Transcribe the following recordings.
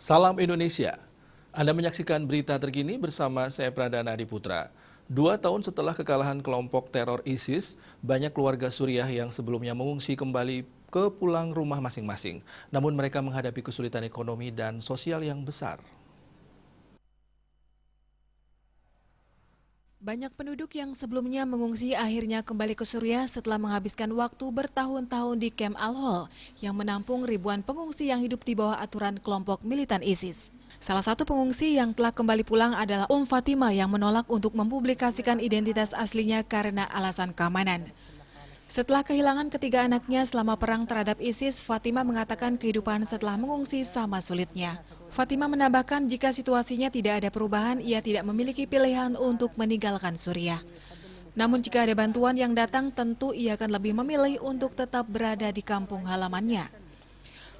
Salam Indonesia. Anda menyaksikan berita terkini bersama saya Pradana Adiputra. 2 tahun setelah kekalahan kelompok teror ISIS, banyak keluarga Suriah yang sebelumnya mengungsi kembali ke pulang rumah masing-masing. Namun mereka menghadapi kesulitan ekonomi dan sosial yang besar. Banyak penduduk yang sebelumnya mengungsi akhirnya kembali ke Suriah setelah menghabiskan waktu bertahun-tahun di Camp Al-Hol yang menampung ribuan pengungsi yang hidup di bawah aturan kelompok militan ISIS. Salah satu pengungsi yang telah kembali pulang adalah Fatima yang menolak untuk mempublikasikan identitas aslinya karena alasan keamanan. Setelah kehilangan ketiga anaknya selama perang terhadap ISIS, Fatima mengatakan kehidupan setelah mengungsi sama sulitnya. Fatima menambahkan jika situasinya tidak ada perubahan, ia tidak memiliki pilihan untuk meninggalkan Suriah. Namun jika ada bantuan yang datang, tentu ia akan lebih memilih untuk tetap berada di kampung halamannya.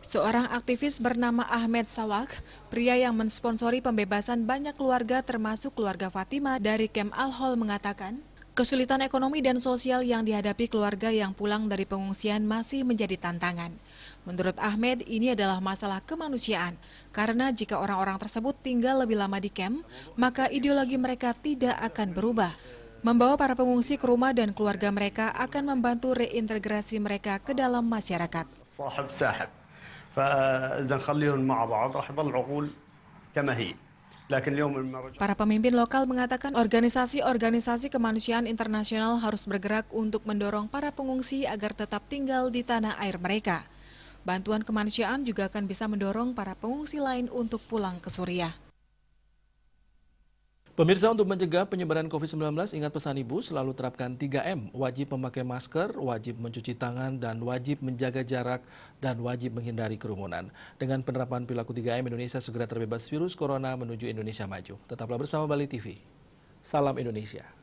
Seorang aktivis bernama Ahmed Sawak, pria yang mensponsori pembebasan banyak keluarga termasuk keluarga Fatima dari Camp Al-Hol mengatakan, kesulitan ekonomi dan sosial yang dihadapi keluarga yang pulang dari pengungsian masih menjadi tantangan. Menurut Ahmed, ini adalah masalah kemanusiaan, karena jika orang-orang tersebut tinggal lebih lama di camp, maka ideologi mereka tidak akan berubah. Membawa para pengungsi ke rumah dan keluarga mereka akan membantu reintegrasi mereka ke dalam masyarakat. Para pemimpin lokal mengatakan organisasi-organisasi kemanusiaan internasional harus bergerak untuk mendorong para pengungsi agar tetap tinggal di tanah air mereka. Bantuan kemanusiaan juga akan bisa mendorong para pengungsi lain untuk pulang ke Suriah. Pemirsa, untuk mencegah penyebaran COVID-19, ingat pesan Ibu, selalu terapkan 3M, wajib memakai masker, wajib mencuci tangan, dan wajib menjaga jarak, dan wajib menghindari kerumunan. Dengan penerapan perilaku 3M, Indonesia segera terbebas virus corona menuju Indonesia maju. Tetaplah bersama Bali TV. Salam Indonesia.